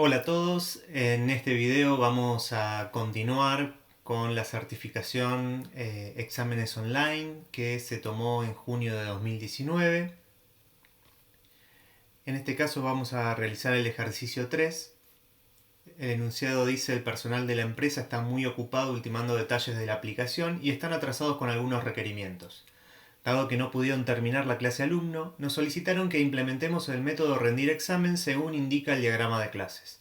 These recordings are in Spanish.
Hola a todos, en este video vamos a continuar con la certificación Exámenes Online que se tomó en junio de 2019. En este caso vamos a realizar el ejercicio 3. El enunciado dice: el personal de la empresa está muy ocupado ultimando detalles de la aplicación y están atrasados con algunos requerimientos. Dado que no pudieron terminar la clase alumno, nos solicitaron que implementemos el método rendir examen según indica el diagrama de clases.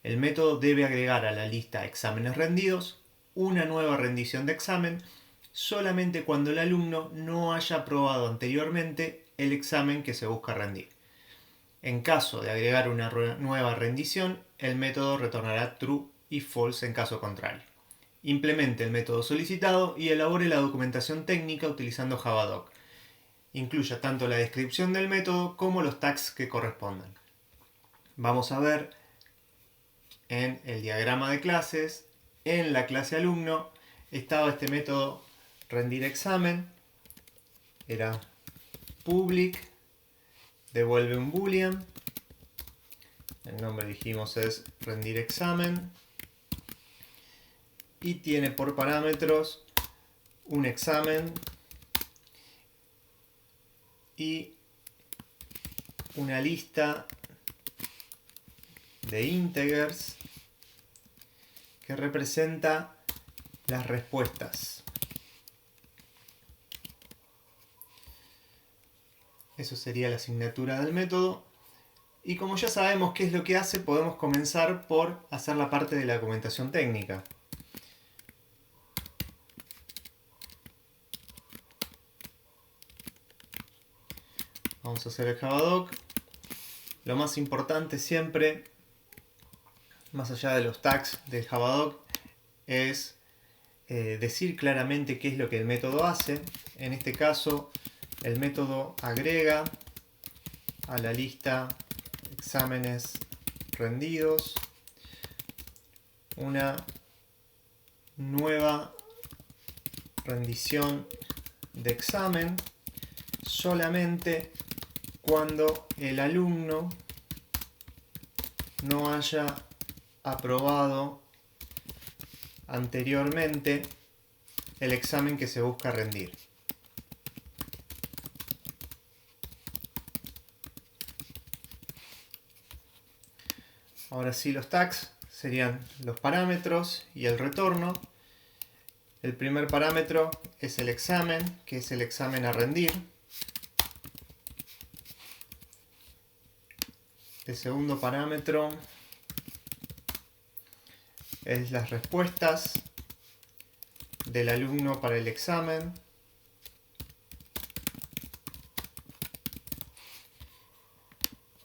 El método debe agregar a la lista exámenes rendidos una nueva rendición de examen solamente cuando el alumno no haya aprobado anteriormente el examen que se busca rendir. En caso de agregar una nueva rendición, el método retornará true y false en caso contrario. Implemente el método solicitado y elabore la documentación técnica utilizando Javadoc. Incluya tanto la descripción del método como los tags que correspondan. Vamos a ver en el diagrama de clases, en la clase alumno, estaba este método rendir examen, era public, devuelve un boolean, el nombre dijimos es rendir examen, y tiene por parámetros un examen y una lista de integers que representa las respuestas. Eso sería la asignatura del método. Y como ya sabemos qué es lo que hace, podemos comenzar por hacer la parte de la documentación técnica. Vamos a hacer el Javadoc. Lo más importante siempre, más allá de los tags del Javadoc, es decir claramente qué es lo que el método hace. En este caso, el método agrega a la lista exámenes rendidos una nueva rendición de examen solamente cuando el alumno no haya aprobado anteriormente el examen que se busca rendir. Ahora sí, los tags serían los parámetros y el retorno. El primer parámetro es el examen, que es el examen a rendir. El segundo parámetro es las respuestas del alumno para el examen.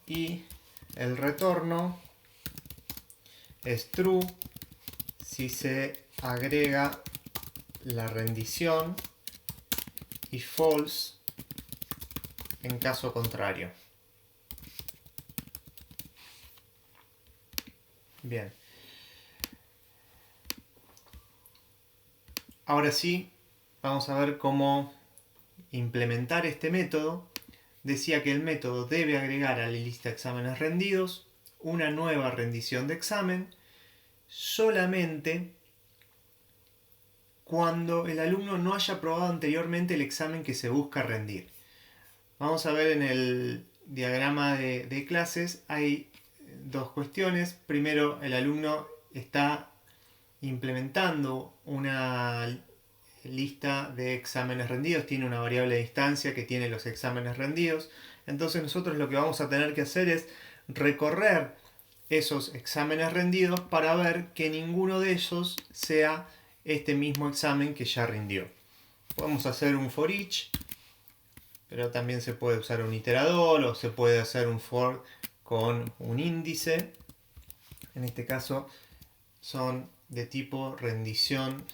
Y el retorno es true si se agrega la rendición y false en caso contrario. Bien. Ahora sí, vamos a ver cómo implementar este método. Decía que el método debe agregar a la lista de exámenes rendidos una nueva rendición de examen solamente cuando el alumno no haya aprobado anteriormente el examen que se busca rendir. Vamos a ver en el diagrama de clases, hay dos cuestiones. Primero, el alumno está implementando una lista de exámenes rendidos, tiene una variable de distancia que tiene los exámenes rendidos. Entonces nosotros lo que vamos a tener que hacer es recorrer esos exámenes rendidos para ver que ninguno de ellos sea este mismo examen que ya rindió. Podemos hacer un for each, pero también se puede usar un iterador o se puede hacer un for con un índice. En este caso son de tipo rendición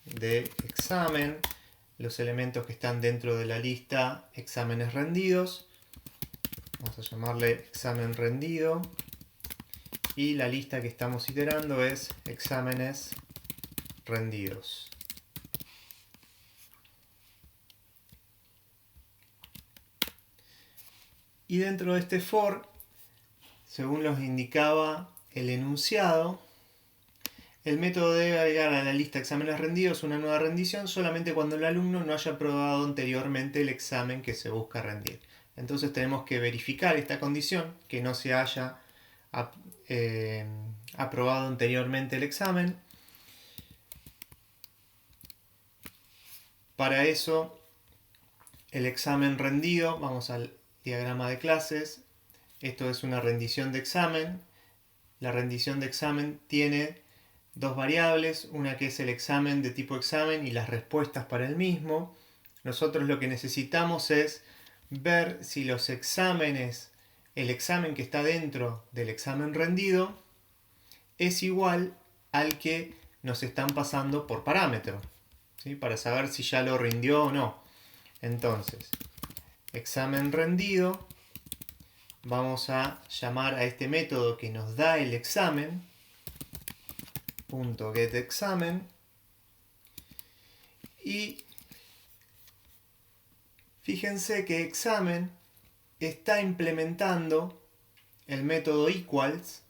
de examen, los elementos que están dentro de la lista exámenes rendidos. Vamos a llamarle examen rendido. Y la lista que estamos iterando es exámenes rendidos. Y dentro de este for, según los indicaba el enunciado, el método debe agregar a la lista de exámenes rendidos una nueva rendición solamente cuando el alumno no haya aprobado anteriormente el examen que se busca rendir. Entonces tenemos que verificar esta condición, que no se haya aprobado anteriormente el examen. Para eso, el examen rendido, vamos al diagrama de clases, esto es una rendición de examen. La rendición de examen tiene dos variables, una que es el examen de tipo examen y las respuestas para el mismo. Nosotros lo que necesitamos es ver si los exámenes, el examen que está dentro del examen rendido es igual al que nos están pasando por parámetro, ¿sí? Para saber si ya lo rindió o no. Entonces, examen rendido, vamos a llamar a este método que nos da el examen, .getExamen, y fíjense que examen está implementando el método equals,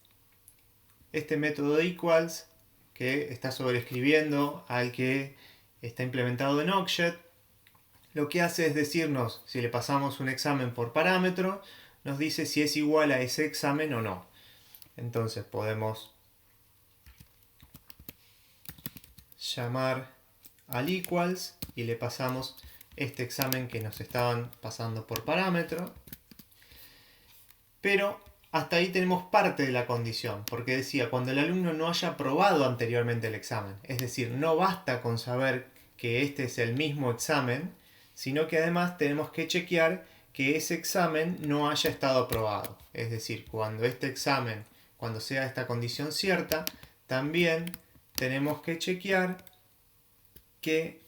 este método equals que está sobreescribiendo al que está implementado en Ocjet. Lo que hace es decirnos, si le pasamos un examen por parámetro, nos dice si es igual a ese examen o no. Entonces podemos llamar al equals y le pasamos este examen que nos estaban pasando por parámetro. Pero hasta ahí tenemos parte de la condición, porque decía, cuando el alumno no haya aprobado anteriormente el examen. Es decir, no basta con saber que este es el mismo examen, sino que además tenemos que chequear que ese examen no haya estado aprobado. Es decir, cuando este examen, cuando sea esta condición cierta, también tenemos que chequear que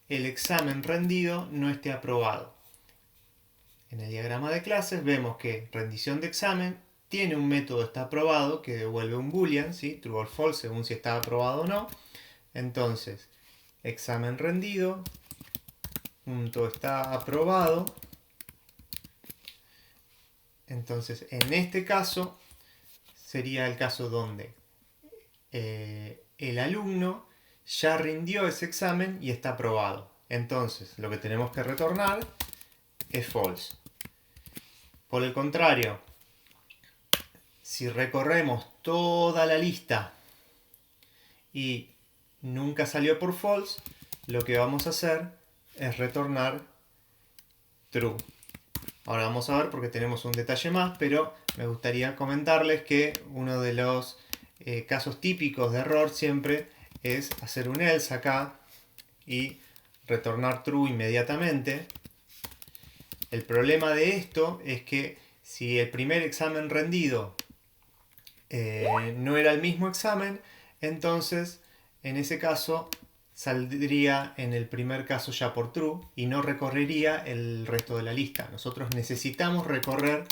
el examen rendido no esté aprobado. En el diagrama de clases vemos que rendición de examen tiene un método está aprobado que devuelve un boolean, ¿sí? True or false, según si está aprobado o no. Entonces, examen rendido, punto está aprobado. Entonces, en este caso, sería el caso donde el alumno ya rindió ese examen y está aprobado. Entonces, lo que tenemos que retornar es false. Por el contrario, si recorremos toda la lista y nunca salió por false, lo que vamos a hacer es retornar true. Ahora vamos a ver porque tenemos un detalle más, pero me gustaría comentarles que uno de los casos típicos de error siempre es hacer un else acá y retornar true inmediatamente. El problema de esto es que si el primer examen rendido no era el mismo examen, entonces en ese caso saldría en el primer caso ya por true y no recorrería el resto de la lista. Nosotros necesitamos recorrer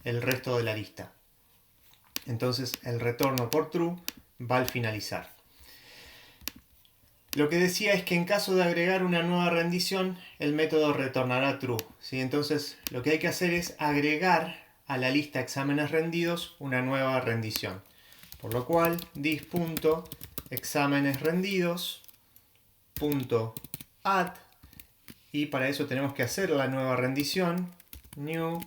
el resto de la lista. Entonces el retorno por true va al finalizar. Lo que decía es que en caso de agregar una nueva rendición, el método retornará true, ¿sí? Entonces lo que hay que hacer es agregar a la lista exámenes rendidos una nueva rendición. Por lo cual, dis.exámenes rendidos .add, y para eso tenemos que hacer la nueva rendición, new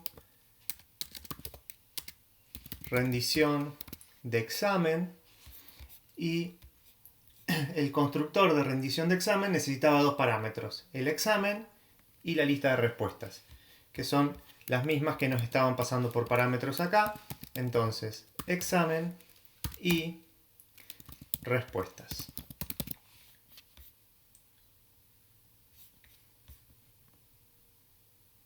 rendición de examen, y el constructor de rendición de examen necesitaba dos parámetros, el examen y la lista de respuestas, que son las mismas que nos estaban pasando por parámetros acá. Entonces, examen y respuestas.